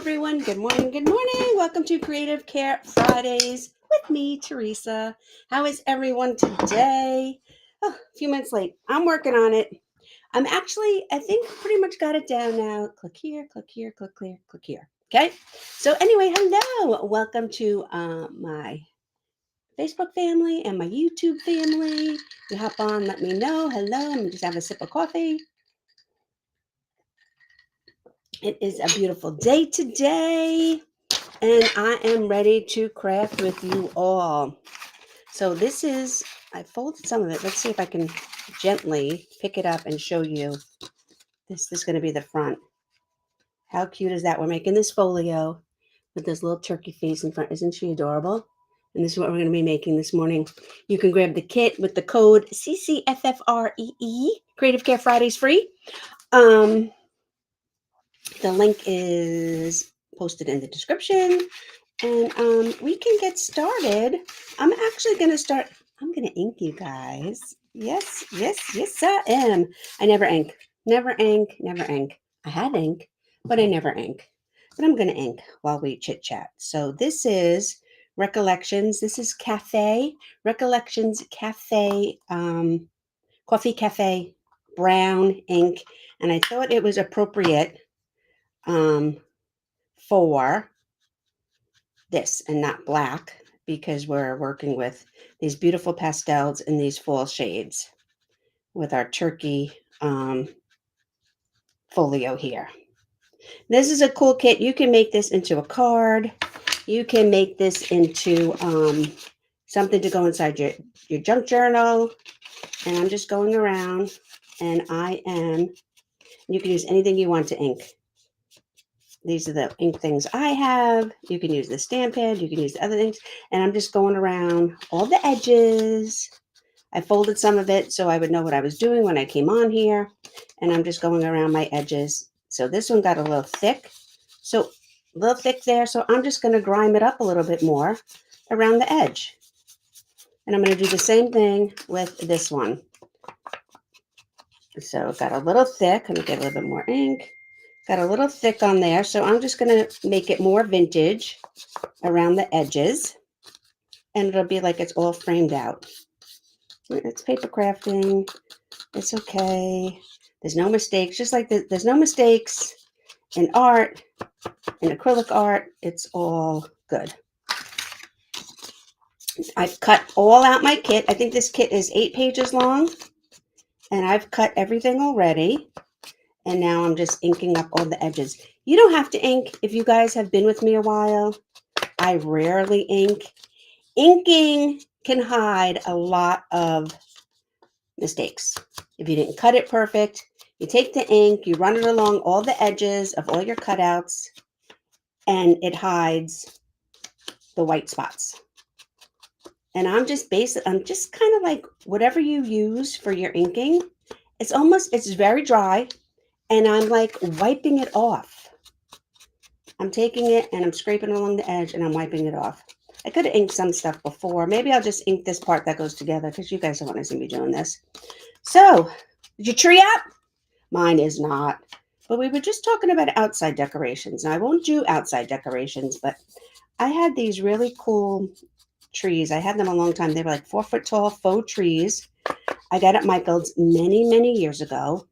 everyone. Good morning. Good morning. Welcome to Creative Care Fridays with me, Teresa. How is everyone today? Oh, a few minutes late. I'm working on it. I think pretty much got it down now. Click here, click here, click here, click here. Okay. So anyway, hello. Welcome to my Facebook family and my YouTube family. You hop on, let me know. Hello. Let me just have a sip of coffee. It is a beautiful day today, and I am ready to craft with you all. So I folded some of it. Let's see if I can gently pick it up and show you. This is going to be the front. How cute is that? We're making this folio with this little turkey face in front. Isn't she adorable? And this is what we're going to be making this morning. You can grab the kit with the code CCFFREE, Creative Care Fridays free. The link is posted in the description, and we can get started. I'm actually going to start. I'm going to ink you guys. Yes, I am. I never ink. Never ink. I had ink, but I never ink. But I'm going to ink while we chit chat. So this is Recollections. This is Recollections Cafe, Coffee Cafe brown ink. And I thought it was appropriate for this and not black, because we're working with these beautiful pastels and these fall shades with our turkey folio here. This is a cool kit. You can make this into a card. You can make this into something to go inside your junk journal. And I'm just going around, and you can use anything you want to ink. These are the ink things I have. You can use the stamp pad. You can use the other things. And I'm just going around all the edges. I folded some of it so I would know what I was doing when I came on here. And I'm just going around my edges. So this one got a little thick. So a little thick there. So I'm just going to grime it up a little bit more around the edge. And I'm going to do the same thing with this one. So it got a little thick. Let me get a little bit more ink. Got a little thick on there, so I'm just going to make it more vintage around the edges, and it'll be like it's all framed out. It's paper crafting. It's okay. There's no mistakes. Just like there's no mistakes in art, in acrylic art. It's all good. I've cut all out my kit. I think this kit is 8 pages long, and I've cut everything already. And now I'm just inking up all the edges. You don't have to ink if you guys have been with me a while. I rarely ink. Inking can hide a lot of mistakes. If you didn't cut it perfect, you take the ink, you run it along all the edges of all your cutouts, and it hides the white spots. And I'm just kind of like whatever you use for your inking. It's very dry. And I'm like wiping it off. I'm taking it and I'm scraping along the edge and I'm wiping it off. I could have inked some stuff before. Maybe I'll just ink this part that goes together, because you guys don't want to see me doing this. So, is your tree up? Mine is not. But we were just talking about outside decorations. Now, I won't do outside decorations, but I had these really cool trees. I had them a long time. They were like 4-foot tall faux trees. I got at Michael's many, many years ago.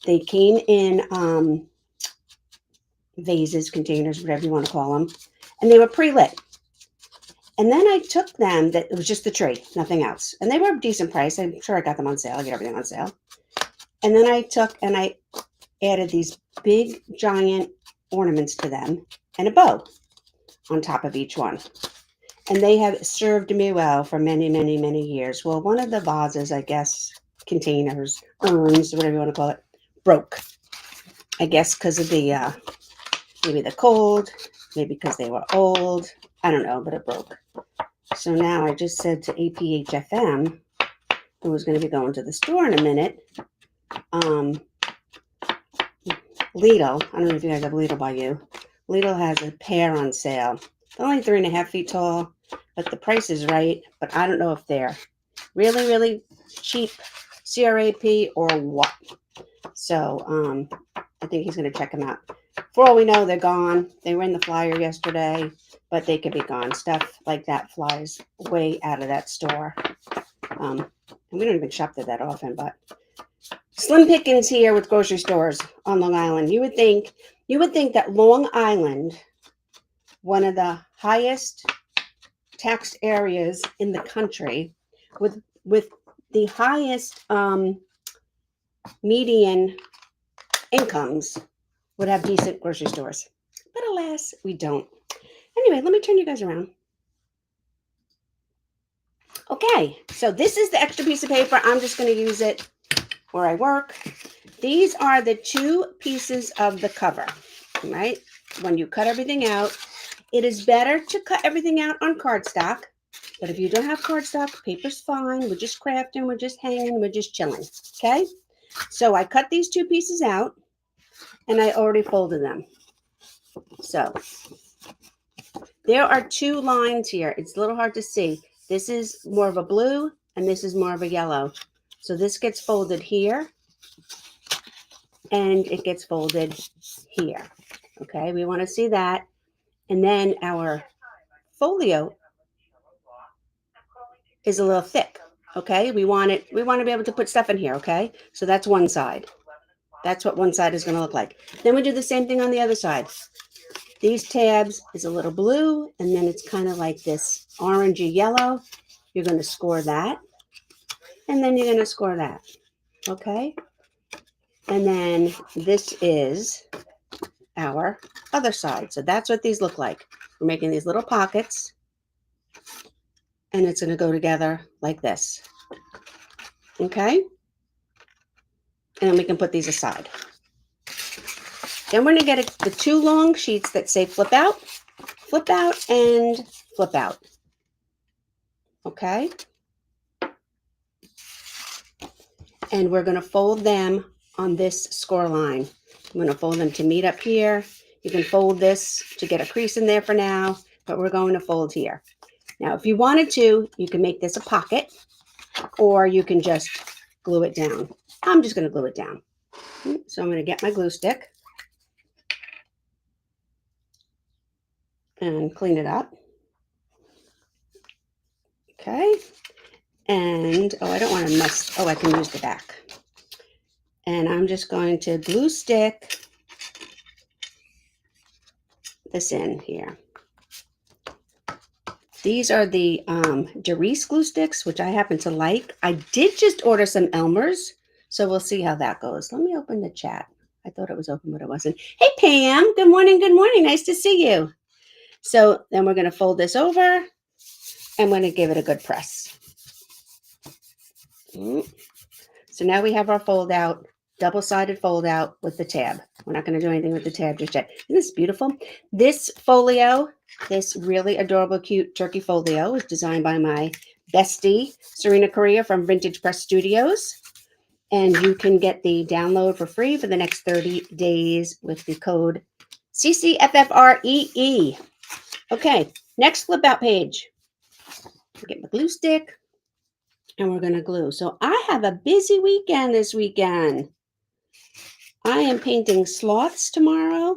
They came in vases, containers, whatever you want to call them, and they were pre-lit. And then I took them, it was just the tree, nothing else. And they were a decent price. I'm sure I got them on sale. I get everything on sale. And then I took and I added these big, giant ornaments to them and a bow on top of each one. And they have served me well for many, many, many years. Well, one of the vases, I guess, containers, urns, whatever you want to call it, broke. I guess because of the maybe the cold, maybe because they were old. I don't know, but it broke. So now I just said to APHFM, who was going to be going to the store in a minute, Lidl, I don't know if you guys have Lidl by you. Lidl has a pair on sale. They're only 3.5 feet tall, but the price is right. But I don't know if they're really, really cheap CRAP or what. So I think he's going to check them out. For all we know, they're gone. They were in the flyer yesterday, but they could be gone. Stuff like that flies way out of that store. And we don't even shop there that often, but slim pickings here with grocery stores on Long Island. You would think that Long Island, one of the highest taxed areas in the country, with the highest median incomes, would have decent grocery stores. But alas, we don't. Anyway, let me turn you guys around. Okay, so this is the extra piece of paper. I'm just going to use it where I work. These are the 2 pieces of the cover, right? When you cut everything out, it is better to cut everything out on cardstock. But if you don't have cardstock, paper's fine. We're just crafting, we're just hanging, we're just chilling, okay? So I cut these 2 pieces out, and I already folded them. So there are 2 lines here. It's a little hard to see. This is more of a blue, and this is more of a yellow. So this gets folded here, and it gets folded here. Okay, we want to see that. And then our folio is a little thick. Okay, we want to be able to put stuff in here. Okay, so that's one side. That's what one side is going to look like. Then we do the same thing on the other side. These tabs is a little blue, and then it's kind of like this orangey yellow. You're going to score that, and then you're going to score that. Okay, and then this is our other side. So that's what these look like. We're making these little pockets, and it's going to go together like this. Okay, and then we can put these aside. Then we're going to get the 2 long sheets that say flip out, and flip out. Okay, and we're going to fold them on this score line. I'm going to fold them to meet up here. You can fold this to get a crease in there for now, but we're going to fold here. Now, if you wanted to, you can make this a pocket, or you can just glue it down. I'm just going to glue it down. So I'm going to get my glue stick and clean it up. Okay. And, oh, I don't want to mess, oh, I can use the back. And I'm just going to glue stick this in here. These are the Teresa glue sticks, which I happen to like. I did just order some Elmer's, so we'll see how that goes. Let me open the chat. I thought it was open, but it wasn't. Hey, Pam. Good morning. Good morning. Nice to see you. So then we're going to fold this over. I'm going to give it a good press. So now we have our fold out, double-sided fold out with the tab. We're not going to do anything with the tab just yet. Isn't this beautiful? This folio, this really adorable, cute turkey folio, is designed by my bestie, Serena Correa from Vintage Press Studios. And you can get the download for free for the next 30 days with the code CCFFREE. Okay, next flip out page. Get my glue stick, and we're going to glue. So I have a busy weekend this weekend. I am painting sloths tomorrow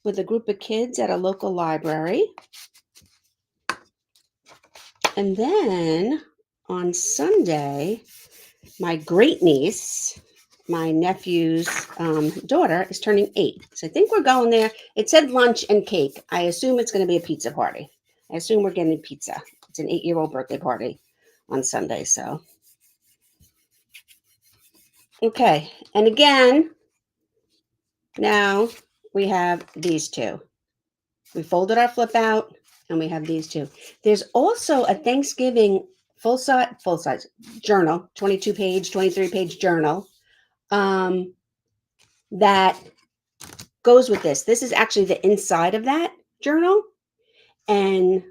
with a group of kids at a local library. And then on Sunday, my great niece, my nephew's daughter, is turning 8. So I think we're going there. It said lunch and cake. I assume it's going to be a pizza party. I assume we're getting pizza. It's an 8-year-old birthday party on Sunday. So, okay. And again, now we have these 2. We folded our flip out, and we have these 2. There's also a Thanksgiving full-size journal, 22-page, 23-page journal that goes with this. This is actually the inside of that journal, and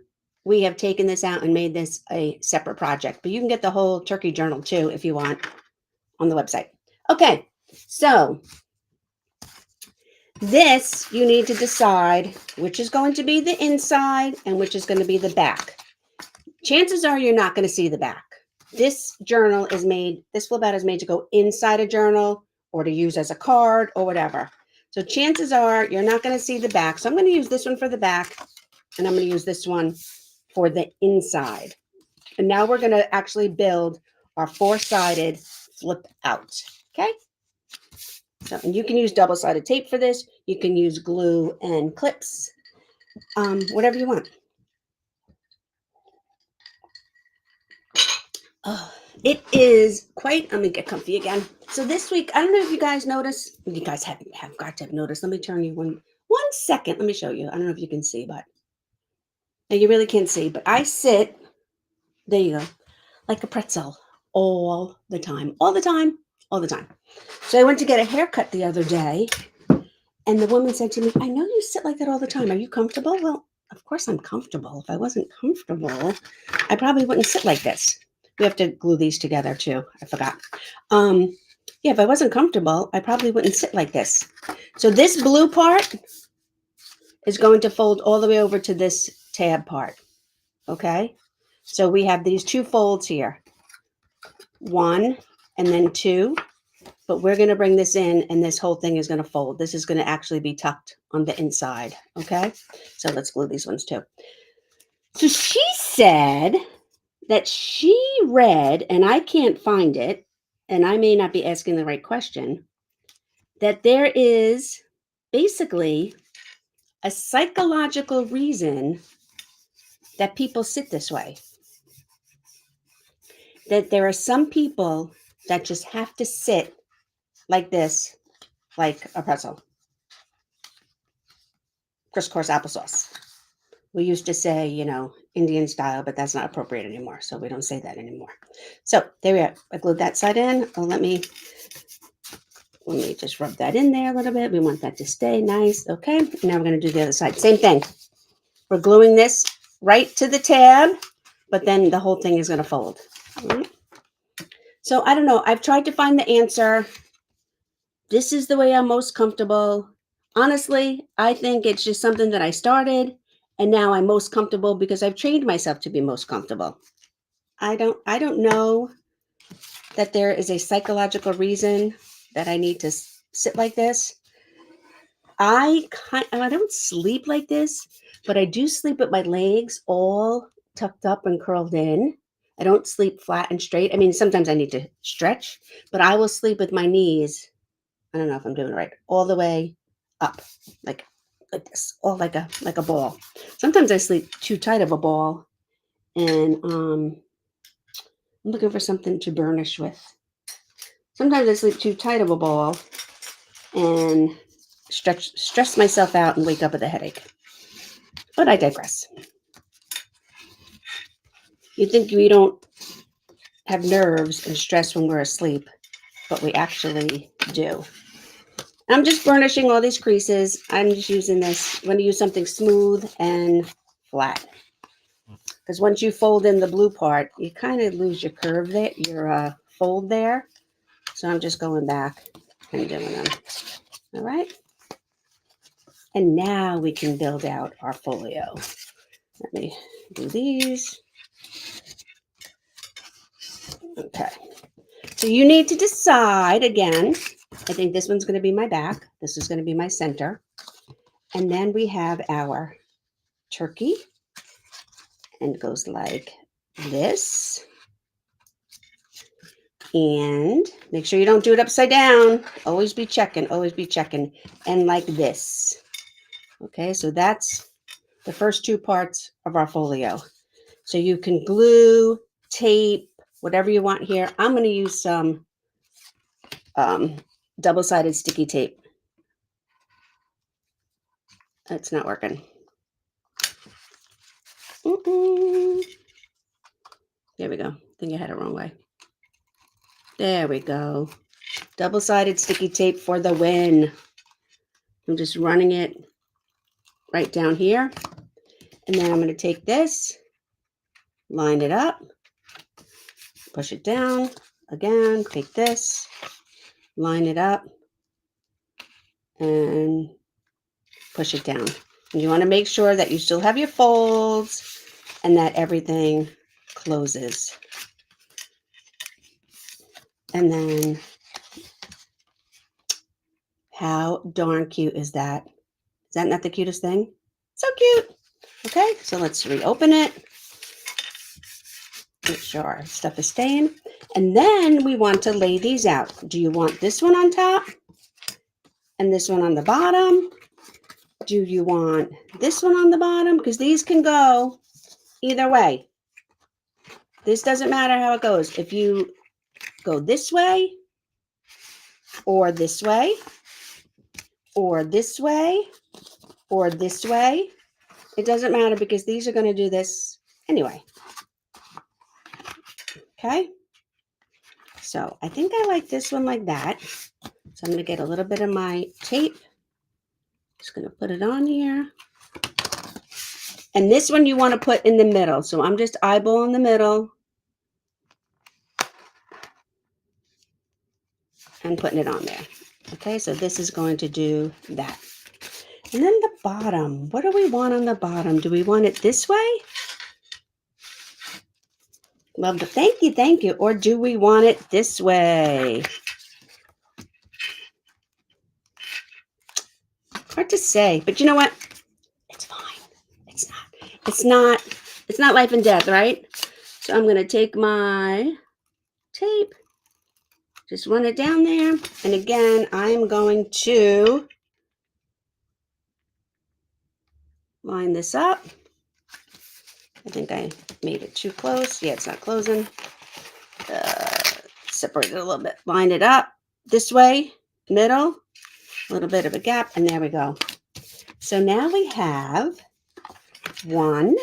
we have taken this out and made this a separate project. But you can get the whole turkey journal too if you want on the website. Okay, so this, you need to decide which is going to be the inside and which is going to be the back. Chances are you're not going to see the back. This journal is made, this flip out is made to go inside a journal or to use as a card or whatever. So chances are you're not going to see the back. So I'm going to use this one for the back, and I'm going to use this one for the inside. And now we're going to actually build our four-sided flip out. Okay? So, and you can use double-sided tape for this. You can use glue and clips, whatever you want. Oh, it is quite, let me get comfy again. So this week, I don't know if you guys notice, you guys have got to have noticed. Let me turn you one second. Let me show you. I don't know if you can see, but no, you really can't see, but I sit, there you go, like a pretzel all the time, all the time, all the time. So I went to get a haircut the other day, and the woman said to me, I know you sit like that all the time. Are you comfortable? Well, of course I'm comfortable. If I wasn't comfortable, I probably wouldn't sit like this. We have to glue these together too. I forgot. Yeah, if I wasn't comfortable, I probably wouldn't sit like this. So this blue part is going to fold all the way over to this tab part. Okay? So we have these two folds here. One and then two. But we're going to bring this in, and this whole thing is going to fold. This is going to actually be tucked on the inside. Okay? So let's glue these ones too. So she said that she read, and I can't find it, and I may not be asking the right question, that there is basically a psychological reason that people sit this way. That there are some people that just have to sit like this, like a pretzel. Crisscross applesauce. We used to say, you know, Indian style, but that's not appropriate anymore. So we don't say that anymore. So there we are. I glued that side in. Oh, let me just rub that in there a little bit. We want that to stay nice. Okay. Now we're going to do the other side. Same thing. We're gluing this right to the tab, but then the whole thing is going to fold. Right. So I don't know. I've tried to find the answer. This is the way I'm most comfortable. Honestly, I think it's just something that I started, and now I'm most comfortable because I've trained myself to be most comfortable. I don't know that there is a psychological reason that I need to sit like this. I don't sleep like this, but I do sleep with my legs all tucked up and curled in. I don't sleep flat and straight. I mean, sometimes I need to stretch, but I will sleep with my knees. I don't know if I'm doing it right. All the way up, like this, all like a ball. Sometimes I sleep too tight of a ball, and I'm looking for something to burnish with. Sometimes I sleep too tight of a ball and stress myself out and wake up with a headache. But I digress. You think we don't have nerves and stress when we're asleep, but we actually do. I'm just burnishing all these creases. I'm just using this. I'm going to use something smooth and flat. Because once you fold in the blue part, you kind of lose your curve there, your fold there. So I'm just going back and doing them. All right. And now we can build out our folio. Let me do these. Okay. So you need to decide again. I think this one's going to be my back. This is going to be my center. And then we have our turkey. And it goes like this. And make sure you don't do it upside down. Always be checking, always be checking. And like this. Okay, so that's the first two parts of our folio. So you can glue, tape, whatever you want here. I'm going to use some double-sided sticky tape. It's not working. There we go. I think I had it wrong way. There we go. Double-sided sticky tape for the win. I'm just running it right down here. And then I'm going to take this, line it up, push it down. Again, take this, line it up, and push it down. And you want to make sure that you still have your folds and that everything closes. And then How darn cute is that? Is that not the cutest thing? So cute. Okay, so let's reopen it. Make sure our stuff is staying. And then we want to lay these out. Do you want this one on top and this one on the bottom? Do you want this one on the bottom? Because these can go either way. This doesn't matter how it goes. If you go this way, or this way, or this way, or this way, it doesn't matter because these are going to do this anyway. Okay? So I think I like this one like that. So I'm going to get a little bit of my tape. Just going to put it on here. And this one you want to put in the middle. So I'm just eyeballing the middle and putting it on there. Okay, so this is going to do that. And then the bottom. What do we want on the bottom? Do we want it this way? Love the thank you. Or do we want it this way? Hard to say, but you know what? It's fine. It's not life and death, right? So I'm going to take my tape, just run it down there. And again, I'm going to line this up. I think I made it too close. Yeah, it's not closing. Separate it a little bit. Line it up this way, middle, a little bit of a gap, and there we go. So now we have 1,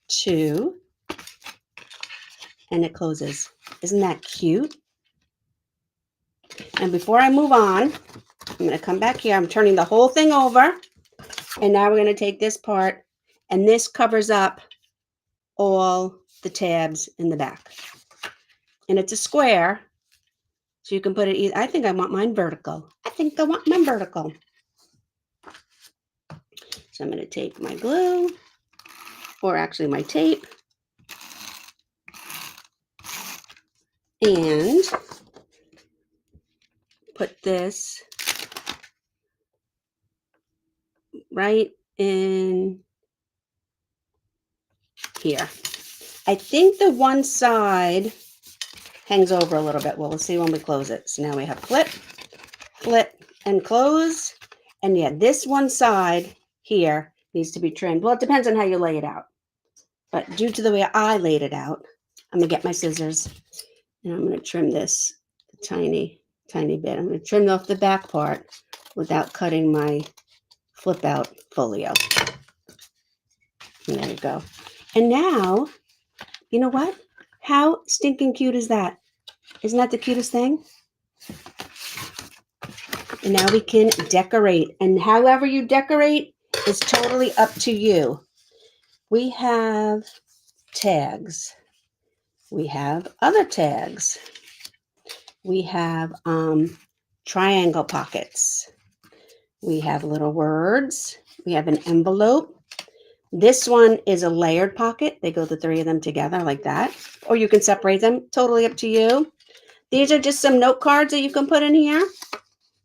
2, and it closes. Isn't that cute? And before I move on, I'm going to come back here. I'm turning the whole thing over. And now we're going to take this part, and this covers up all the tabs in the back. And it's a square, so you can put it either. I think I want mine vertical. So I'm going to take my glue, or actually my tape, and put this right in here. I think the one side hangs over a little bit. Well, we'll see when we close it. So now we have flip, and close. And yeah, this one side here needs to be trimmed. Well, it depends on how you lay it out. But due to the way I laid it out, I'm going to get my scissors, and I'm going to trim this a tiny bit. I'm going to trim off the back part without cutting my flip out folio. And there you go. And now, you know what? How stinking cute is that? Isn't that the cutest thing? And now we can decorate. And however you decorate is totally up to you. We have tags. We have other tags. We have triangle pockets. We have little words. We have an envelope. This one is a layered pocket. They go the 3 of them together like that. Or you can separate them. Totally up to you. These are just some note cards that you can put in here.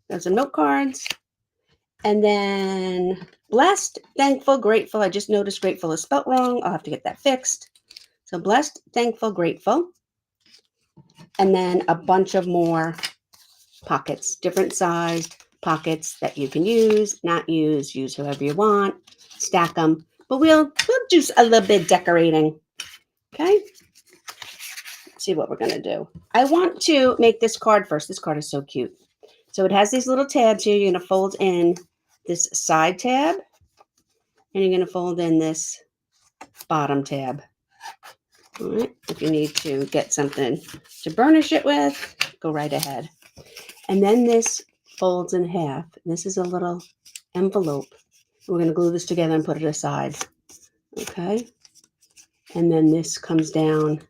There's some note cards. And then blessed, thankful, grateful. I just noticed grateful is spelt wrong. I'll have to get that fixed. So blessed, thankful, grateful. And then a bunch of more pockets, different sized pockets that you can use, not use however you want, stack them. But we'll do a little bit decorating. Okay. Let's see what we're going to do. I want to make this card first. This card is so cute. So it has these little tabs here. You're going to fold in this side tab, and you're going to fold in this bottom tab. All right. If you need to get something to burnish it with, go right ahead. And then this folds in half. This is a little envelope. We're going to glue this together and put it aside. Okay. And then this comes down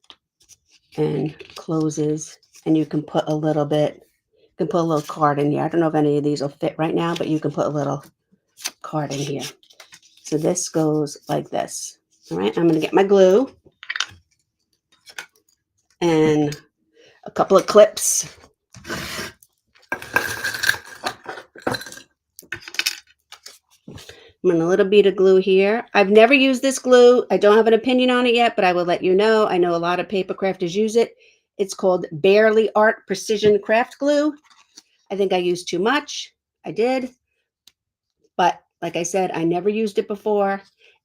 and closes, and you can put a little bit, you can put a little card in here. I don't know if any of these will fit right now, but you can put a little card in here. So this goes like this. All right. I'm going to get my glue and a couple of clips. I'm going to a little bit of glue here. I've never used this glue. I don't have an opinion on it yet, but I will let you know. I know a lot of paper crafters use it. It's called Barely Art Precision Craft Glue. I think I used too much. I did. But like I said, I never used it before,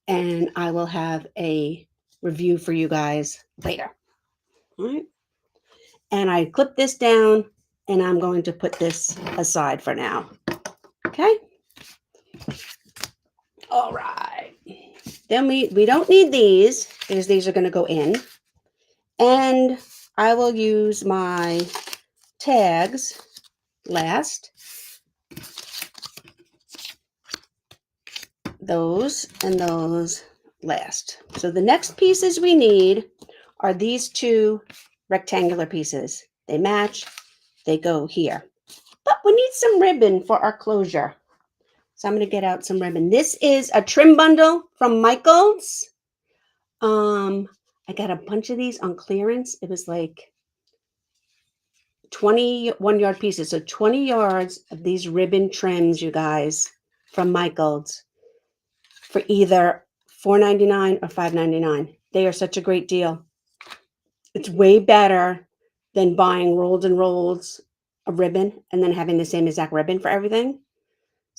and I will have a review for you guys later. All right. And I clip this down, and I'm going to put this aside for now. Okay. All right. Then we don't need these because these are going to go in. And I will use my tags last. Those and those last. So the next pieces we need are these two rectangular pieces. They match. They go here. But we need some ribbon for our closure. So I'm going to get out some ribbon. This is a trim bundle from Michaels. I got a bunch of these on clearance. It was like 21 yard pieces. So 20 yards of these ribbon trims, you guys, from Michaels for either $4.99 or $5.99. They are such a great deal. It's way better than buying rolls and rolls of ribbon and then having the same exact ribbon for everything.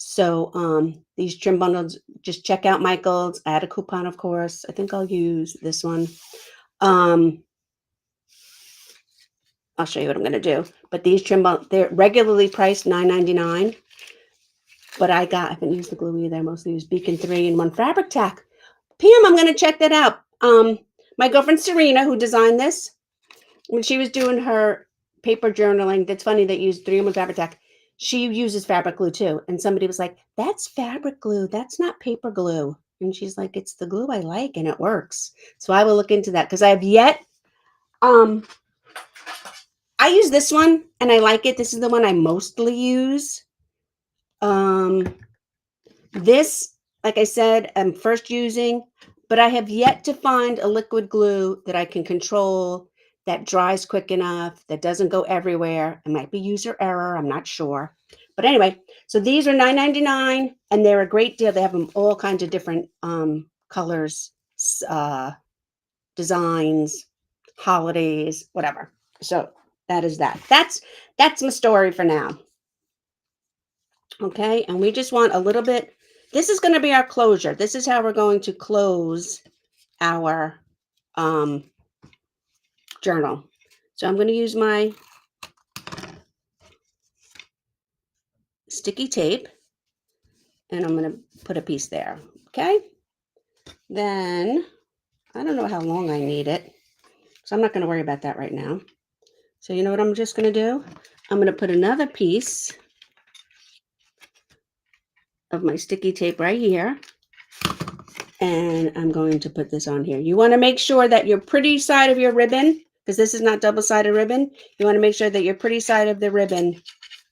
So these trim bundles, just check out Michael's. I had a coupon, of course. I think I'll use this one. I'll show you what I'm going to do. But these trim bundles, they're regularly priced $9.99. But I haven't used the glue either. I mostly use Beacon 3-in-1 fabric tack. Pam, I'm going to check that out. My girlfriend Serena, who designed this, when she was doing her paper journaling, that's funny that used 3-in-1 fabric tack. She uses fabric glue too. And somebody was like, that's fabric glue. That's not paper glue. And she's like, it's the glue I like and it works. So I will look into that because I have yet. I use this one and I like it. This is the one I mostly use. This, like I said, I'm first using, but I have yet to find a liquid glue that I can control, that dries quick enough, that doesn't go everywhere. It might be user error. I'm not sure. But anyway, so these are $9.99 and they're a great deal. They have them all kinds of different colors, designs, holidays, whatever. So that is that. That's my story for now. Okay, and we just want a little bit. This is going to be our closure. This is how we're going to close our journal. So I'm going to use my sticky tape and I'm going to put a piece there. Okay, then I don't know how long I need it, so I'm not going to worry about that right now. So you know what I'm just going to do? I'm going to put another piece of my sticky tape right here. And I'm going to put this on here. You want to make sure that your pretty side of your ribbon, because this is not double-sided ribbon, you want to make sure that your pretty side of the ribbon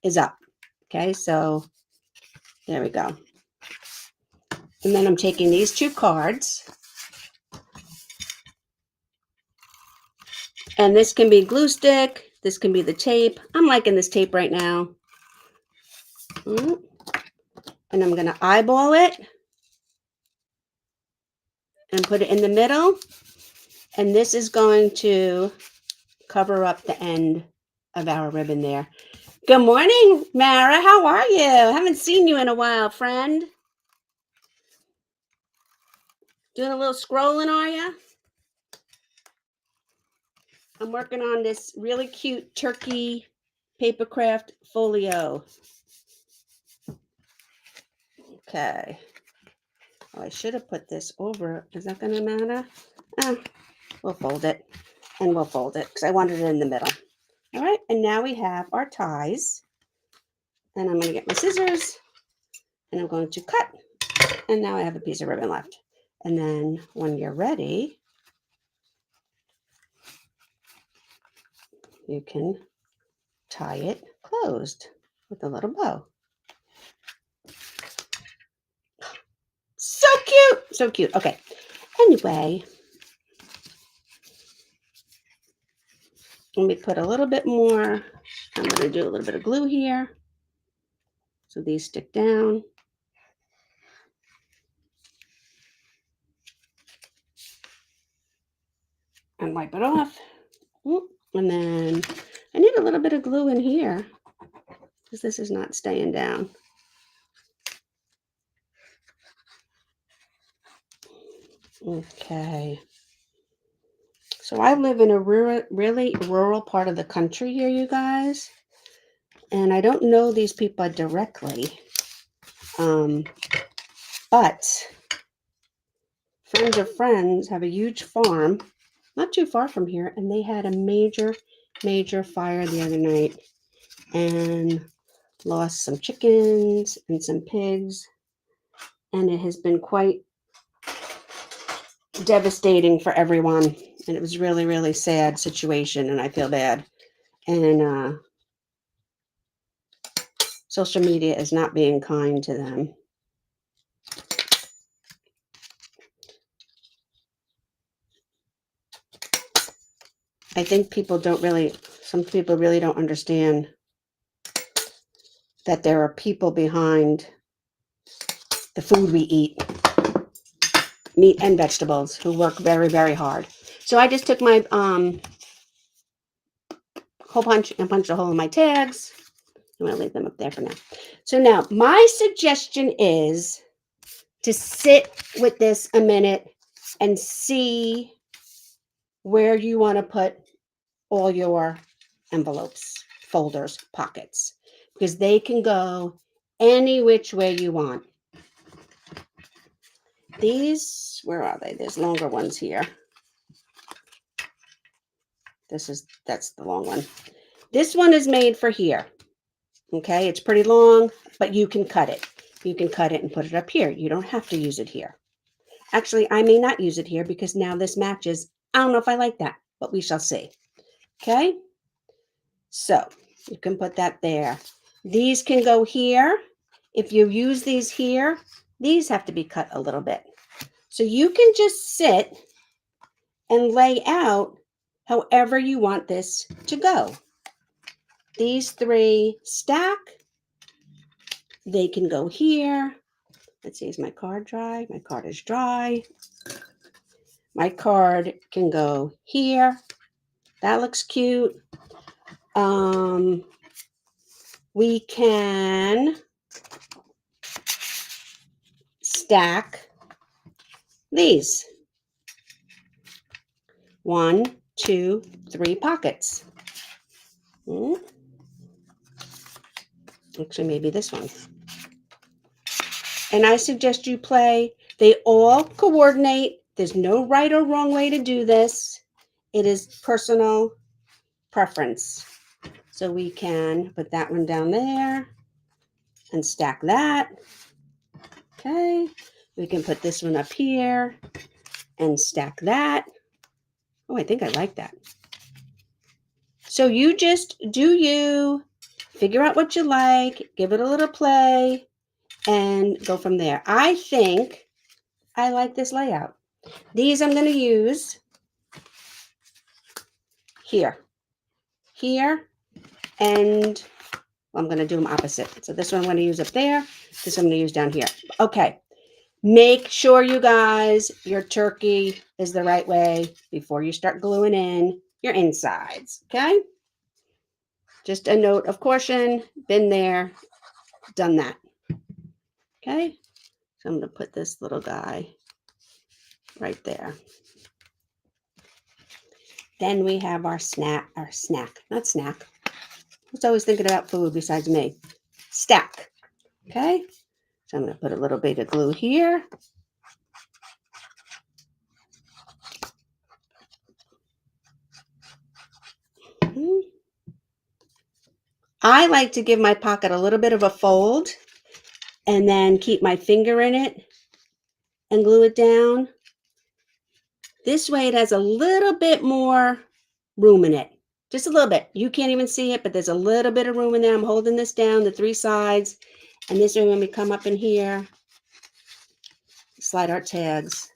is up. Okay, so there we go. And then I'm taking these two cards. And this can be glue stick. This can be the tape. I'm liking this tape right now. And I'm going to eyeball it and put it in the middle. And this is going to cover up the end of our ribbon there. Good morning, Mara. How are you? I haven't seen you in a while, friend. Doing a little scrolling, are you? I'm working on this really cute turkey papercraft folio. Okay. Oh, I should have put this over. Is that going to matter? We'll fold it. And we'll fold it because I wanted it in the middle. All right. And now we have our ties. And I'm going to get my scissors. And I'm going to cut. And now I have a piece of ribbon left. And then when you're ready, you can tie it closed with a little bow. So cute. So cute. Okay. Anyway, let me put a little bit more. I'm going to do a little bit of glue here. So these stick down. and wipe it off. And then I need a little bit of glue in here because this is not staying down. Okay. So I live in a really rural part of the country here, you guys. And I don't know these people directly. But friends of friends have a huge farm not too far from here, and they had a major fire the other night and lost some chickens and some pigs, and it has been quite devastating for everyone, and it was really sad situation, and I feel bad. And social media is not being kind to them. I think some people really don't understand that there are people behind the food we eat, meat and vegetables, who work very hard. So I just took my hole punch and punched a hole in my tags. I'm going to leave them up there for now. So now my suggestion is to sit with this a minute and see where you want to put all your envelopes, folders, pockets, because they can go any which way you want. These, where are they? There's longer ones here. That's the long one. This one is made for here. Okay, it's pretty long, but you can cut it. You can cut it and put it up here. You don't have to use it here. Actually, I may not use it here because now this matches. I don't know if I like that, but we shall see. Okay, so you can put that there. These can go here. If you use these here, these have to be cut a little bit. So you can just sit and lay out however you want this to go. These three stack. They can go here. Let's see, is my card dry? My card is dry. My card can go here. That looks cute. We can stack these. 1, 2, 3 pockets. Actually, maybe this one. And I suggest you play. They all coordinate. There's no right or wrong way to do this. It is personal preference. So we can put that one down there and stack that. Okay. We can put this one up here and stack that. Oh, I think I like that. So you just do you, figure out what you like, give it a little play, and go from there. I think I like this layout. These I'm going to use here, and I'm going to do them opposite. So this one I'm going to use up there. This one I'm going to use down here. Okay. Make sure, you guys, your turkey is the right way before you start gluing in your insides. Okay. Just a note of caution. Been there, done that. Okay. So I'm going to put this little guy right there. Then we have our snack, not snack. Who's always thinking about food besides me? Stack. Okay. So I'm going to put a little bit of glue here. I like to give my pocket a little bit of a fold and then keep my finger in it and glue it down. This way it has a little bit more room in it. Just a little bit. You can't even see it, but there's a little bit of room in there. I'm holding this down, the 3 sides. And this way when we come up in here, slide our tags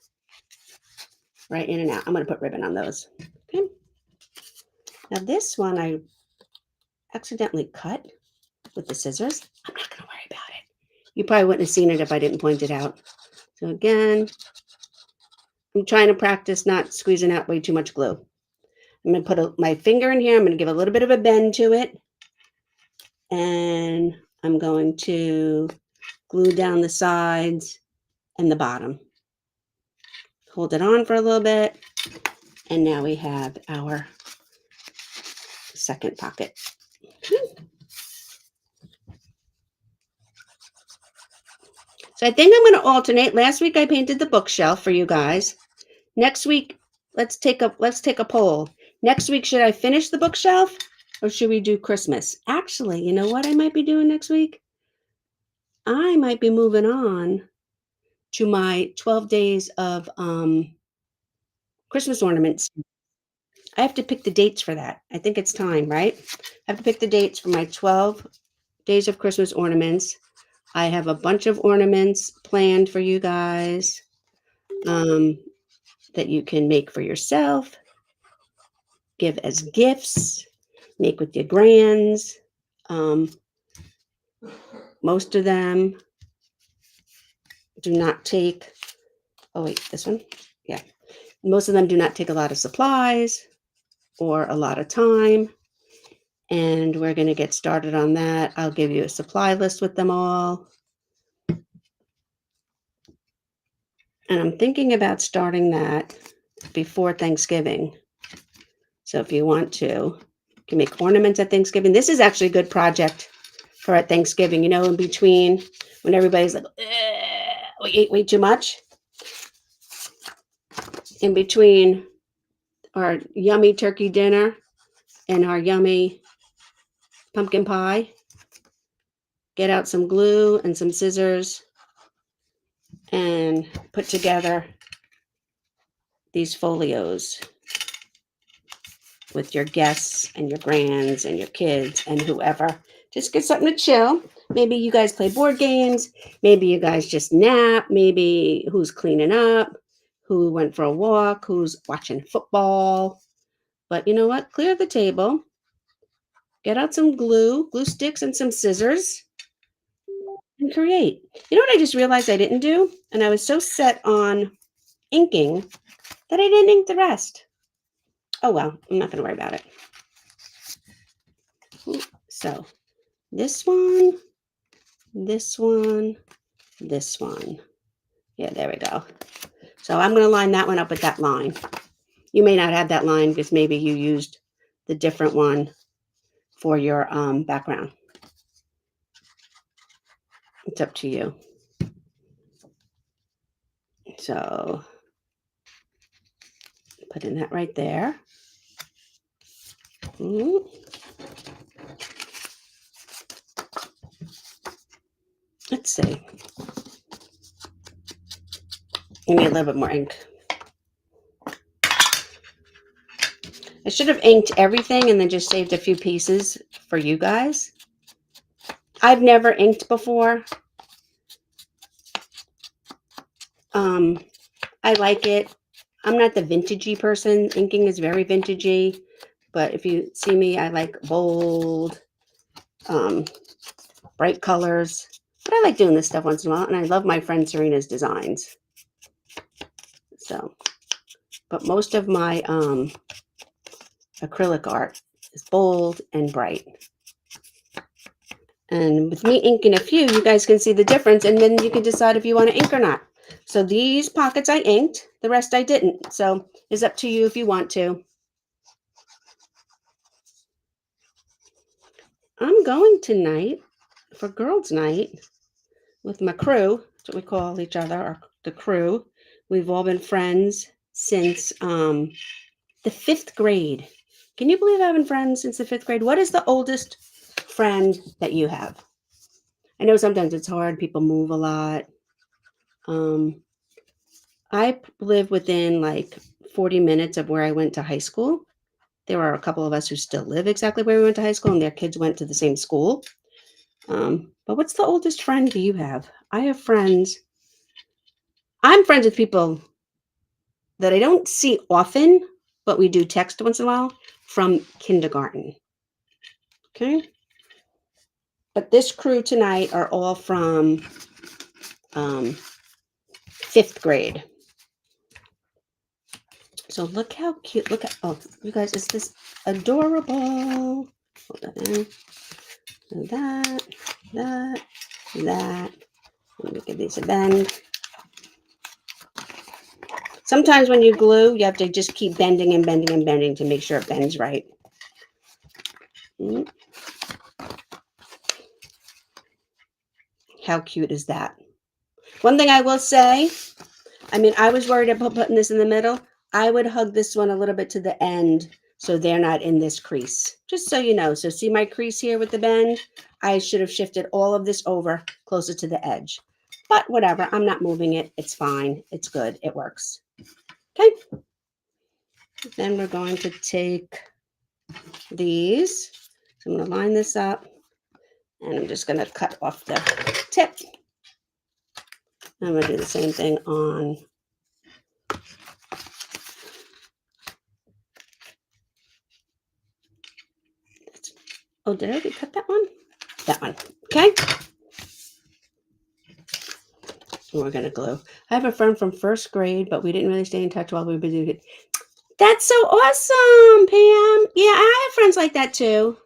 right in and out. I'm going to put ribbon on those. Okay. Now this one I accidentally cut with the scissors. I'm not going to worry about it. You probably wouldn't have seen it if I didn't point it out. So again, I'm trying to practice not squeezing out way too much glue. I'm going to put my finger in here. I'm going to give a little bit of a bend to it. And I'm going to glue down the sides and the bottom. Hold it on for a little bit. And now we have our second pocket. So I think I'm going to alternate. Last week I painted the bookshelf for you guys. Next week, let's take a poll. Next week, should I finish the bookshelf or should we do Christmas? Actually, you know what I might be doing next week? I might be moving on to my 12 days of Christmas ornaments. I have to pick the dates for that. I think it's time, right? I have to pick the dates for my 12 days of Christmas ornaments. I have a bunch of ornaments planned for you guys that you can make for yourself, give as gifts, make with your grands. Most of them do not take, oh wait, this one? Yeah. Most of them do not take a lot of supplies or a lot of time. And we're going to get started on that. I'll give you a supply list with them all. And I'm thinking about starting that before Thanksgiving. So if you want to, you can make ornaments at Thanksgiving. This is actually a good project for at Thanksgiving, you know, in between when everybody's like, we ate way too much. In between our yummy turkey dinner and our yummy pumpkin pie, get out some glue and some scissors and put together these folios with your guests and your grands and your kids and whoever. Just get something to chill. Maybe you guys play board games. Maybe you guys just nap. Maybe who's cleaning up, who went for a walk, who's watching football. But you know what? Clear the table. Get out some glue sticks, and some scissors and create. You know what I just realized I didn't do? And I was so set on inking that I didn't ink the rest. Oh, well, I'm not going to worry about it. So this one, this one, this one. Yeah, there we go. So I'm going to line that one up with that line. You may not have that line because maybe you used the different one for your background. It's up to you. So putting that right there. Let's see. You need a little bit more ink. I should have inked everything and then just saved a few pieces for you guys. I've never inked before. I like it. I'm not the vintagey person. Inking is very vintagey. But if you see me, I like bold, bright colors. But I like doing this stuff once in a while. And I love my friend Serena's designs. So, but most of my acrylic art is bold and bright. And with me inking a few, you guys can see the difference. And then you can decide if you want to ink or not. So these pockets I inked. The rest I didn't. So it's up to you if you want to. I'm going tonight for girls' night with my crew. That's what we call each other, the crew. We've all been friends since the 5th grade. Can you believe I've been friends since the 5th grade? What is the oldest friend that you have? I know sometimes it's hard. People move a lot. I live within like 40 minutes of where I went to high school. There are a couple of us who still live exactly where we went to high school, and their kids went to the same school. But what's the oldest friend do you have? I have friends. I'm friends with people that I don't see often, but we do text once in a while from kindergarten. Okay. But this crew tonight are all from 5th grade. So look how cute. Look at, oh, you guys, is this adorable? Hold that in. And that. Let me give these a bend. Sometimes when you glue, you have to just keep bending and bending and bending to make sure it bends right. How cute is that? One thing I will say, I mean, I was worried about putting this in the middle. I would hug this one a little bit to the end so they're not in this crease. Just so you know. So see my crease here with the bend? I should have shifted all of this over closer to the edge. But whatever, I'm not moving it. It's fine. It's good. It works. Okay. Then we're going to take these. So I'm going to line this up. And I'm just going to cut off the tip. I'm going to do the same thing on oh, did I already cut that one? That one. Okay. And we're going to glue. I have a friend from first grade, but we didn't really stay in touch while we were busy. That's so awesome, Pam. Yeah, I have friends like that too.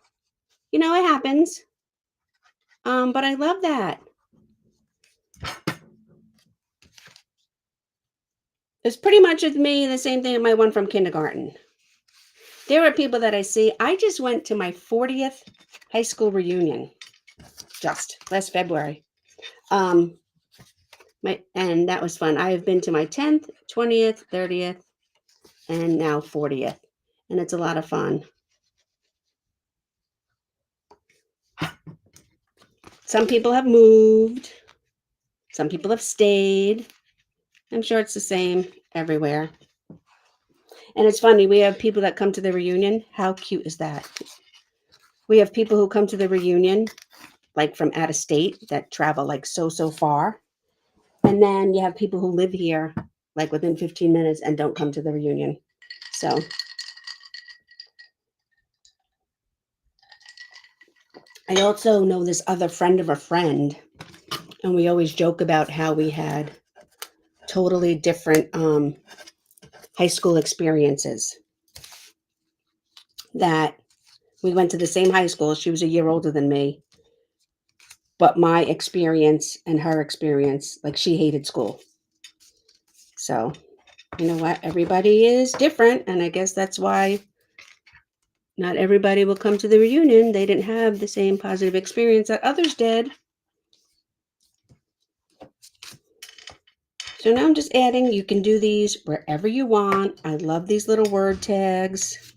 You know, it happens. But I love that. It's pretty much with me the same thing with my one from kindergarten. There are people that I see. I just went to my 40th high school reunion just last February. And that was fun. I have been to my 10th, 20th, 30th, and now 40th. And it's a lot of fun. Some people have moved. Some people have stayed. I'm sure it's the same everywhere. And it's funny, we have people that come to the reunion. How cute is that? We have people who come to the reunion, like from out of state, that travel like so far. And then you have people who live here, like within 15 minutes and don't come to the reunion. So I also know this other friend of a friend, and we always joke about how we had totally different high school experiences. That we went to the same high school. She was a year older than me. But my experience and her experience, like she hated school. So, you know what? Everybody is different. And I guess that's why not everybody will come to the reunion. They didn't have the same positive experience that others did. So now I'm just adding. You can do these wherever you want. I love these little word tags.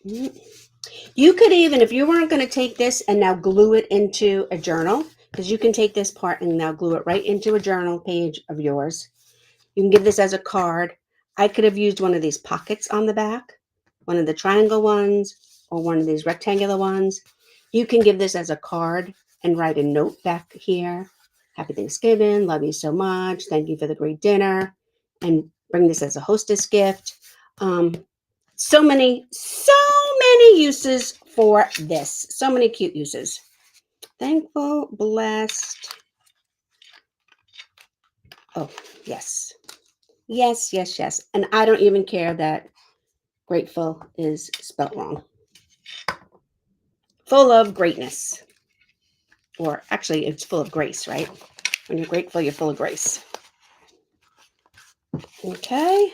You could even, if you weren't going to take this and now glue it into a journal, because you can take this part and now glue it right into a journal page of yours. You can give this as a card. I could have used one of these pockets on the back, one of the triangle ones, or one of these rectangular ones. You can give this as a card and write a note back here. Happy Thanksgiving. Love you so much. Thank you for the great dinner. And bring this as a hostess gift. So many uses for this. So many cute uses. Thankful, blessed. Oh, yes. Yes, yes, yes. And I don't even care that grateful is spelled wrong. Full of greatness. Or actually, it's full of grace, right? When you're grateful, you're full of grace. Okay.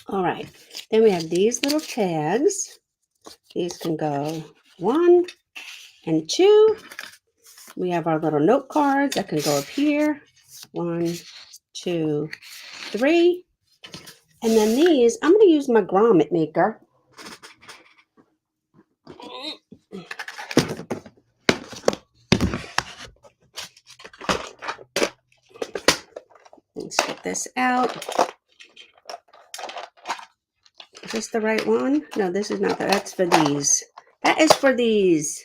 All right. Then we have these little tags. These can go 1 and 2. We have our little note cards that can go up here. 1, 2, 3. And then these, I'm going to use my grommet maker. Let's get this out. Is this the right one? No, this is not. That's for these. That is for these.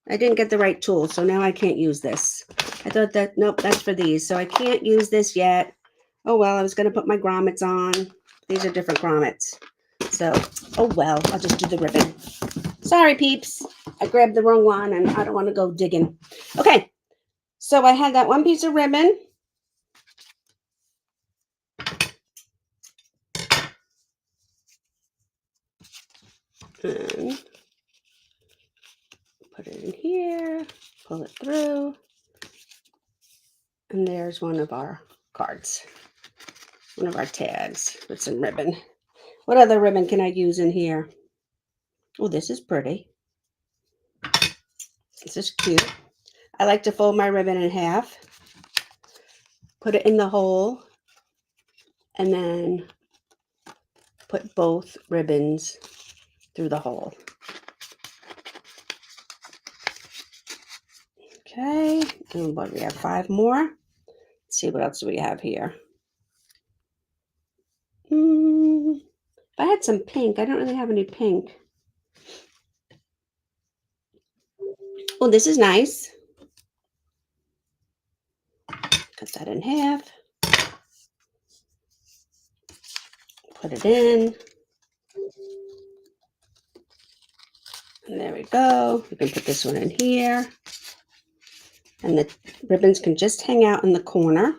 I didn't get the right tool, so now I can't use this. I thought that, nope, that's for these. So I can't use this yet. Oh, well, I was going to put my grommets on. These are different grommets. So, oh, well, I'll just do the ribbon. Sorry, peeps. I grabbed the wrong one, and I don't want to go digging. Okay, so I had that one piece of ribbon. And put it in here, pull it through, and there's one of our cards, one of our tags with some ribbon. What other ribbon can I use in here? Oh, this is pretty. This is cute. I like to fold my ribbon in half, put it in the hole, and then put both ribbons through the hole. Okay, and what, we have 5 more. Let's see what else we have here. If I had some pink, I don't really have any pink. Oh, this is nice. Cut that in half. Put it in. And there we go. You can put this one in here. And the ribbons can just hang out in the corner.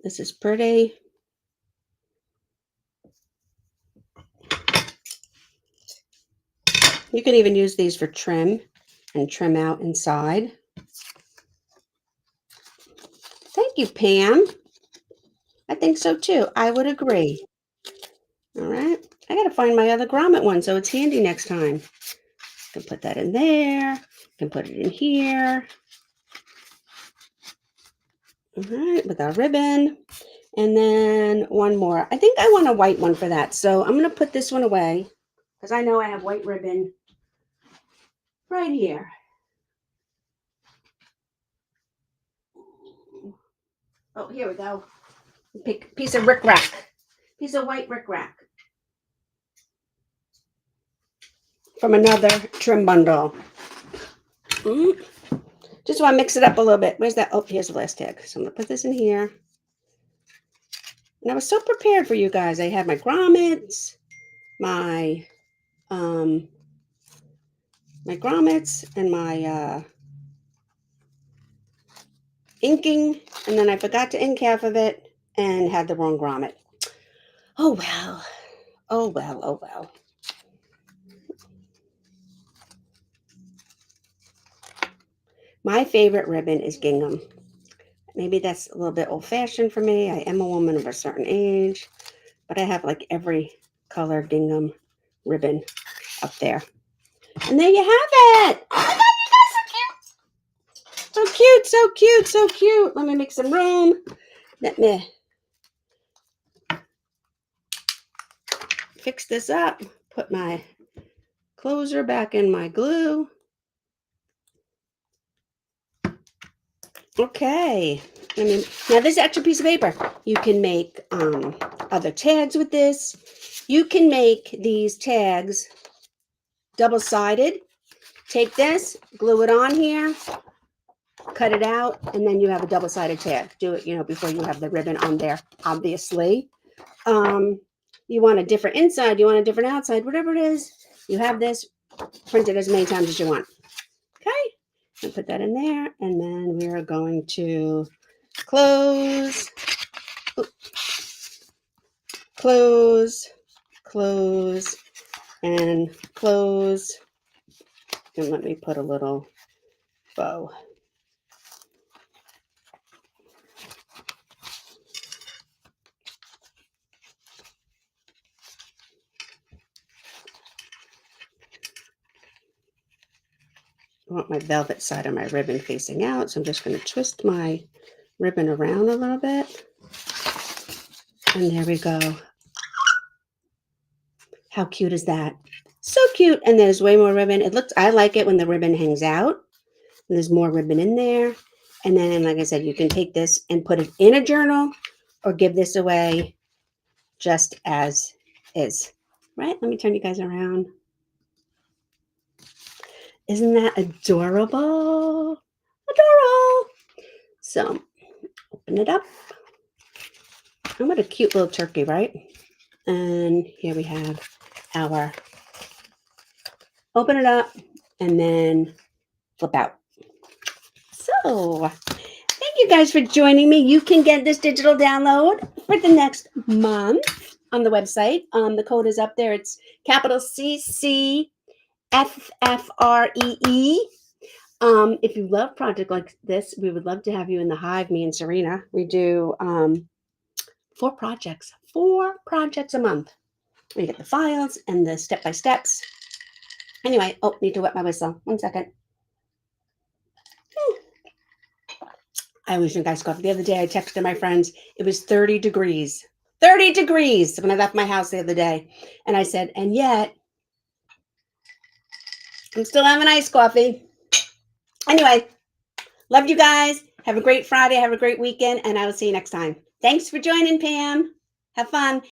This is pretty. You can even use these for trim and trim out inside. Thank you, Pam. I think so too. I would agree. All right. I got to find my other grommet one so it's handy next time. Can put that in there. Can put it in here. All right, with our ribbon. And then one more. I think I want a white one for that. So I'm going to put this one away because I know I have white ribbon right here. Oh, here we go. Pick piece of rickrack. Piece of white rickrack. From another trim bundle. Just want to mix it up a little bit. Where's that? Oh, here's the last tag. So I'm going to put this in here. And I was so prepared for you guys. I had my grommets, my grommets and my inking, and then I forgot to ink half of it and had the wrong grommet. Oh well. Oh well. Oh well. My favorite ribbon is gingham. Maybe that's a little bit old-fashioned for me. I am a woman of a certain age, but I have like every color gingham ribbon up there. And there you have it. Oh my God, you guys are cute. So cute, so cute, so cute. Let me make some room. Let me fix this up. Put my closer back in my glue. Okay. I mean, now this extra piece of paper, you can make other tags with this. You can make these tags double-sided. Take this, glue it on here, cut it out, and then you have a double-sided tag. Do it, before you have the ribbon on there, obviously. You want a different inside, you want a different outside, whatever it is, you have this, print it as many times as you want. Okay, and put that in there, and then we are going to close, close, close, and close. And let me put a little bow. I want my velvet side of my ribbon facing out, so I'm just going to twist my ribbon around a little bit. And there we go. How cute is that? So cute. And there's way more ribbon. I like it when the ribbon hangs out. And there's more ribbon in there. And then, like I said, you can take this and put it in a journal or give this away just as is. Right? Let me turn you guys around. Isn't that adorable? Adorable. So, open it up. And what a cute little turkey, right? And here we have our, open it up and then flip out. So, thank you guys for joining me. You can get this digital download for the next month on the website. The code is up there. It's capital CCFFREE. If you love project like this, we would love to have you in the Hive, me and Serena. We do 4 projects a month. We get the files and the step-by-steps. Anyway, oh, need to wet my whistle. 1 second. I always drink iced coffee. The other day, I texted my friends. It was 30 degrees. 30 degrees when I left my house the other day. And I said, and yet, I'm still having iced coffee. Anyway, love you guys. Have a great Friday. Have a great weekend. And I will see you next time. Thanks for joining, Pam. Have fun.